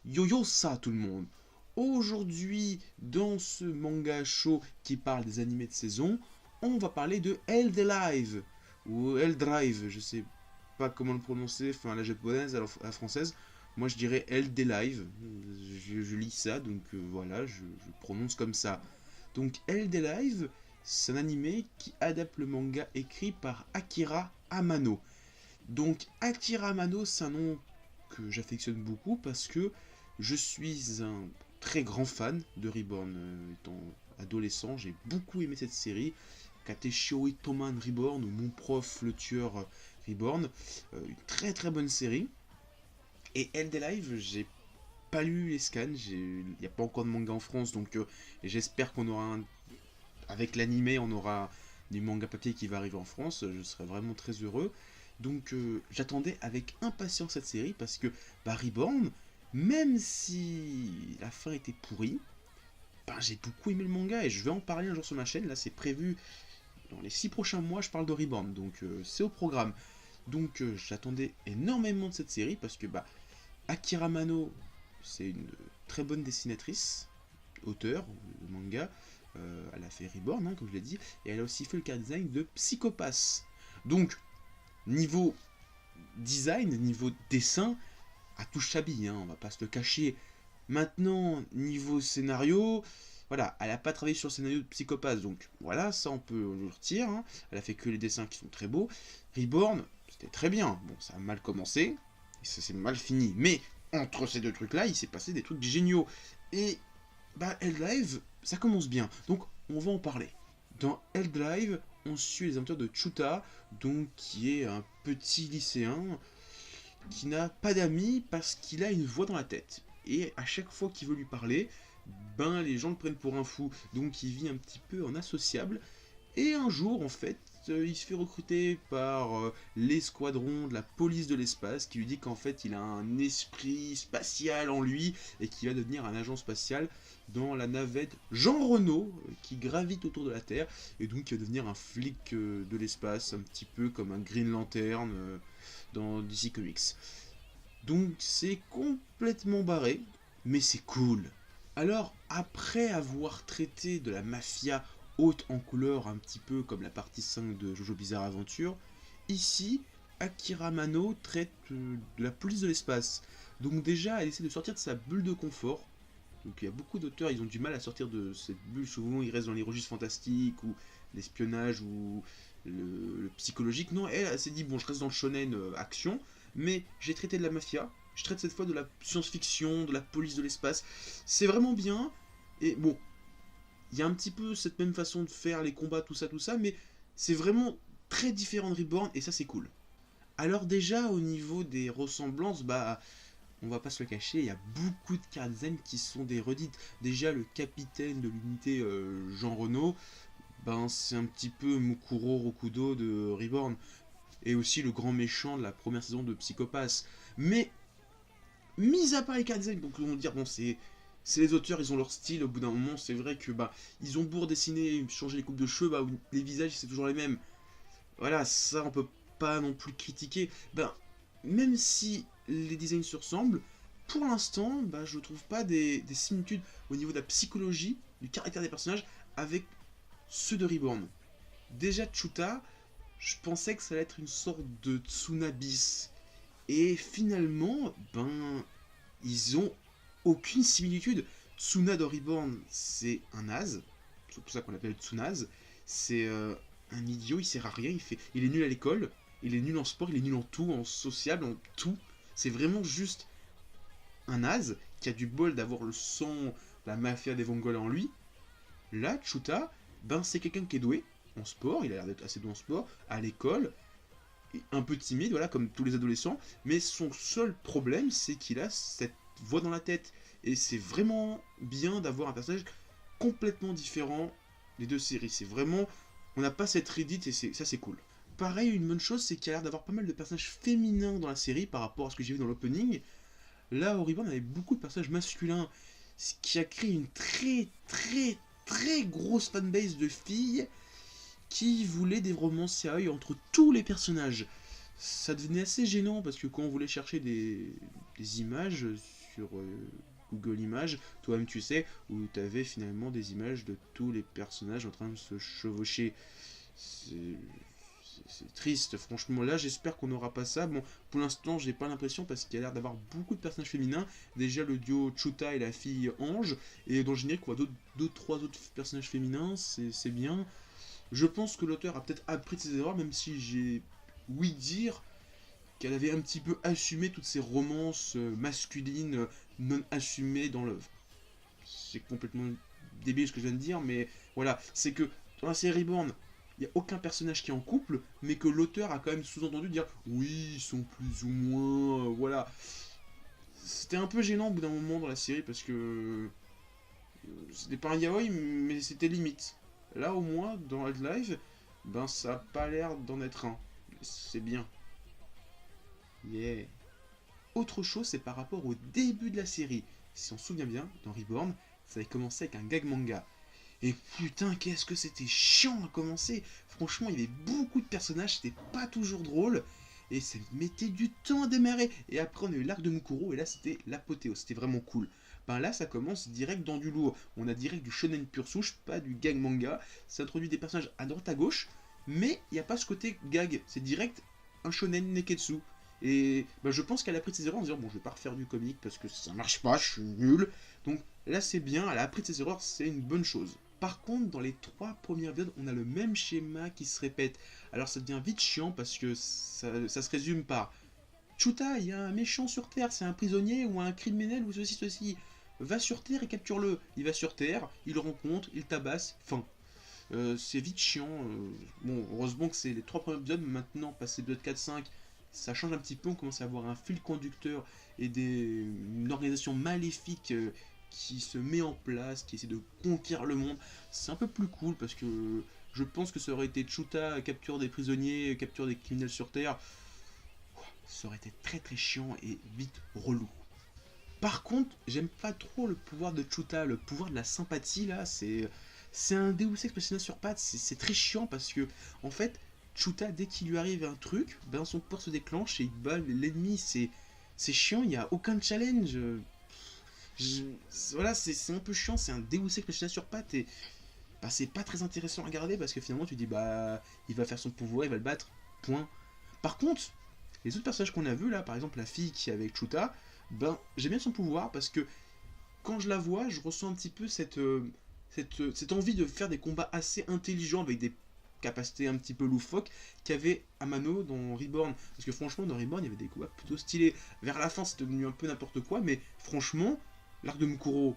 Yo ça tout le monde. Aujourd'hui, dans ce manga show qui parle des animés de saison, on va parler de Eldelive ou Eldrive, je sais pas comment le prononcer, enfin la japonaise, à la française. Moi je dirais Eldelive, je lis ça donc voilà, je prononce comme ça. Donc Eldelive, c'est un animé qui adapte le manga écrit par Akira Amano. Donc Akira Amano, c'est un nom que j'affectionne beaucoup parce que je suis un très grand fan de Reborn. Étant adolescent, j'ai beaucoup aimé cette série. Kateshio Itoman Reborn ou Mon prof le tueur Reborn. Une très très bonne série. Et Eldelive, j'ai pas lu les scans, il n'y a pas encore de manga en France, donc j'espère qu'on aura avec l'animé, on aura du manga papier qui va arriver en France, je serais vraiment très heureux. Donc j'attendais avec impatience cette série parce que Reborn, même si la fin était pourrie, j'ai beaucoup aimé le manga et je vais en parler un jour sur ma chaîne. Là c'est prévu dans les 6 prochains mois, je parle de Reborn, donc c'est au programme. Donc j'attendais énormément de cette série parce que Akira Mano, c'est une très bonne dessinatrice, auteur de manga. Elle a fait Reborn, hein, comme je l'ai dit, et elle a aussi fait le car design de Psychopass. Donc, niveau design, niveau dessin, à tout chabi, hein, on va pas se le cacher. Maintenant, niveau scénario, voilà, elle a pas travaillé sur le scénario de Psychopass, donc voilà, ça on peut le retirer. Hein. Elle a fait que les dessins qui sont très beaux. Reborn, c'était très bien. Bon, ça a mal commencé, et ça s'est mal fini. Mais entre ces deux trucs-là, il s'est passé des trucs géniaux. Et Eldlive, ça commence bien. Donc, on va en parler. Dans Eldlive, on suit les aventures de Chuta, donc qui est un petit lycéen qui n'a pas d'amis parce qu'il a une voix dans la tête. Et à chaque fois qu'il veut lui parler, les gens le prennent pour un fou. Donc il vit un petit peu en associable. Et un jour, en fait, il se fait recruter par l'escadron de la police de l'espace qui lui dit qu'en fait, il a un esprit spatial en lui et qu'il va devenir un agent spatial dans la navette Jean Renault qui gravite autour de la Terre et donc il va devenir un flic de l'espace, un petit peu comme un Green Lantern dans DC Comics. Donc c'est complètement barré, mais c'est cool. Alors, après avoir traité de la mafia haute en couleur, un petit peu comme la partie 5 de Jojo Bizarre Adventure, ici, Akira Mano traite de la police de l'espace. Donc déjà, elle essaie de sortir de sa bulle de confort. Donc il y a beaucoup d'auteurs, ils ont du mal à sortir de cette bulle, souvent ils restent dans les registres fantastiques, ou l'espionnage, ou le psychologique. Non, elle s'est dit, bon, je reste dans le shonen action, mais j'ai traité de la mafia, je traite cette fois de la science-fiction, de la police de l'espace. C'est vraiment bien, et bon, il y a un petit peu cette même façon de faire les combats, tout ça, mais c'est vraiment très différent de Reborn, et ça c'est cool. Alors déjà, au niveau des ressemblances, on va pas se le cacher, il y a beaucoup de car design qui sont des redites. Déjà, le capitaine de l'unité Jean Renault, c'est un petit peu Mukuro Rokudo de Reborn, et aussi le grand méchant de la première saison de Psychopass. Mais, mis à part les car design, donc on va dire, bon, c'est les auteurs, ils ont leur style, au bout d'un moment, c'est vrai que, ils ont beau redessiner, changer les coupes de cheveux, les visages, c'est toujours les mêmes. Voilà, ça, on peut pas non plus critiquer. Même si les designs se ressemblent, pour l'instant, je trouve pas des similitudes au niveau de la psychologie, du caractère des personnages, avec ceux de Reborn. Déjà, Chuta, je pensais que ça allait être une sorte de Tsunabis. Et finalement, ils ont aucune similitude. Tsuna de Reborn, c'est un naze. C'est pour ça qu'on l'appelle Tsunaz. C'est un idiot, il sert à rien. Il est nul à l'école, il est nul en sport, il est nul en tout, en sociable, en tout. C'est vraiment juste un naze qui a du bol d'avoir le sang, la mafia des Vongols en lui. Là, Chuta, c'est quelqu'un qui est doué en sport, il a l'air d'être assez doué en sport, à l'école, un peu timide, voilà, comme tous les adolescents, mais son seul problème, c'est qu'il a cette voix dans la tête. Et c'est vraiment bien d'avoir un personnage complètement différent des deux séries. C'est vraiment, on n'a pas cette Reddit et ça c'est cool. Pareil, une bonne chose, c'est qu'il y a l'air d'avoir pas mal de personnages féminins dans la série par rapport à ce que j'ai vu dans l'opening. Là, au Reborn, on avait beaucoup de personnages masculins, ce qui a créé une très très très grosse fanbase de filles qui voulaient des romances sérieuses entre tous les personnages. Ça devenait assez gênant parce que quand on voulait chercher des images sur Google Images, toi-même tu sais, où tu avais finalement des images de tous les personnages en train de se chevaucher. C'est triste, franchement. Là, j'espère qu'on n'aura pas ça. Bon, pour l'instant, j'ai pas l'impression parce qu'il y a l'air d'avoir beaucoup de personnages féminins. Déjà, le duo Chuta et la fille Ange. Et dans le générique, on voit deux, trois autres personnages féminins. C'est bien. Je pense que l'auteur a peut-être appris de ses erreurs, même si j'ai ouï dire qu'elle avait un petit peu assumé toutes ces romances masculines non assumées dans l'œuvre. C'est complètement débile ce que je viens de dire, mais voilà. C'est que dans la série Reborn, il n'y a aucun personnage qui est en couple, mais que l'auteur a quand même sous-entendu dire oui, ils sont plus ou moins. Voilà. C'était un peu gênant au bout d'un moment dans la série parce que. C'était pas un yaoi, mais c'était limite. Là, au moins, dans Red Live, ben ça a pas l'air d'en être un. C'est bien. Yeah. Autre chose, c'est par rapport au début de la série. Si on se souvient bien, dans Reborn, ça avait commencé avec un gag manga. Et putain, qu'est-ce que c'était chiant à commencer. Franchement, il y avait beaucoup de personnages, c'était pas toujours drôle. Et ça mettait du temps à démarrer. Et après, on a eu l'arc de Mukuro, et là, c'était l'apothéose. C'était vraiment cool. Ben là, ça commence direct dans du lourd. On a direct du shonen pure souche, pas du gag manga. Ça introduit des personnages à droite à gauche, mais il n'y a pas ce côté gag. C'est direct un shonen neketsu. Et ben, je pense qu'elle a pris de ses erreurs en disant bon, je vais pas refaire du comique parce que ça marche pas, je suis nul. Donc là, c'est bien, elle a appris de ses erreurs, c'est une bonne chose. Par contre, dans les 3 premières épisodes, on a le même schéma qui se répète. Alors ça devient vite chiant parce que ça se résume par Chuta, il y a un méchant sur Terre, c'est un prisonnier ou un criminel ou ceci. Va sur Terre et capture-le. Il va sur Terre, il le rencontre, il tabasse, fin. C'est vite chiant. Bon, heureusement que c'est les 3 premiers épisodes, maintenant, passé 2, 4, 5, ça change un petit peu, on commence à avoir un fil conducteur et une organisation maléfique qui se met en place, qui essaie de conquérir le monde. C'est un peu plus cool parce que je pense que ça aurait été Chuta, capture des prisonniers, capture des criminels sur Terre. Ça aurait été très très chiant et vite relou. Par contre, j'aime pas trop le pouvoir de Chuta, le pouvoir de la sympathie là, c'est un Deus Ex Machina sur pattes, c'est très chiant parce que en fait, Chuta dès qu'il lui arrive un truc, ben son pouvoir se déclenche et il bat l'ennemi, c'est chiant, il n'y a aucun challenge. Voilà, c'est un peu chiant, c'est un Deus Ex Machina sur pattes et bah, c'est pas très intéressant à regarder parce que finalement tu dis bah il va faire son pouvoir, il va le battre, point. Par contre, les autres personnages qu'on a vus là, par exemple la fille qui est avec Chuta, ben j'aime bien son pouvoir parce que quand je la vois, je ressens un petit peu cette envie de faire des combats assez intelligents avec des capacités un petit peu loufoques qu'avait Amano dans Reborn. Parce que franchement, dans Reborn, il y avait des combats plutôt stylés. Vers la fin, c'était devenu un peu n'importe quoi, mais franchement, l'arc de Mukuro,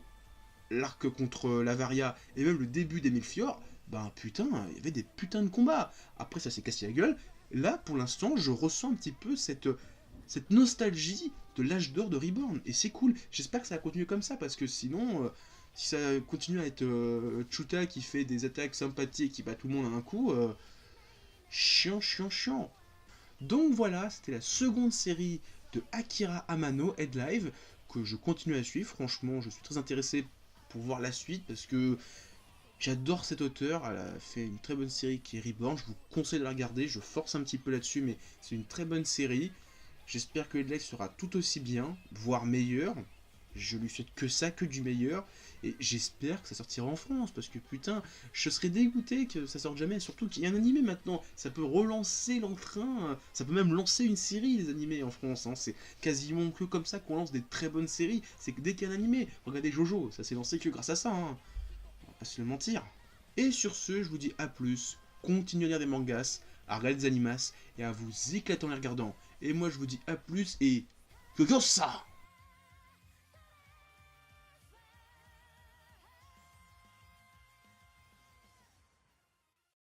l'arc contre Lavaria et même le début des Milfior, ben putain, il y avait des putains de combats. Après, ça s'est cassé la gueule. Là, pour l'instant, je ressens un petit peu cette nostalgie de l'âge d'or de Reborn. Et c'est cool. J'espère que ça va continuer comme ça, parce que sinon, si ça continue à être Chuta qui fait des attaques sympathiques et qui bat tout le monde à un coup, chiant. Donc voilà, c'était la seconde série de Akira Amano, Head Live, que je continue à suivre. Franchement, je suis très intéressé pour voir la suite, parce que j'adore cet auteur, elle a fait une très bonne série qui est Reborn, je vous conseille de la regarder, je force un petit peu là-dessus, mais c'est une très bonne série. J'espère que Head Live sera tout aussi bien, voire meilleur. Je lui souhaite que ça, que du meilleur. Et j'espère que ça sortira en France, parce que putain, je serais dégoûté que ça sorte jamais. Surtout qu'il y a un animé maintenant, ça peut relancer l'entrain, ça peut même lancer une série, les animés en France. Hein. C'est quasiment que comme ça qu'on lance des très bonnes séries. C'est que dès qu'il y a un animé, regardez Jojo, ça s'est lancé que grâce à ça. Hein. On va pas se le mentir. Et sur ce, je vous dis à plus, continuez à lire des mangas, à regarder des animas, et à vous éclater en les regardant. Et moi je vous dis à plus, et... que ça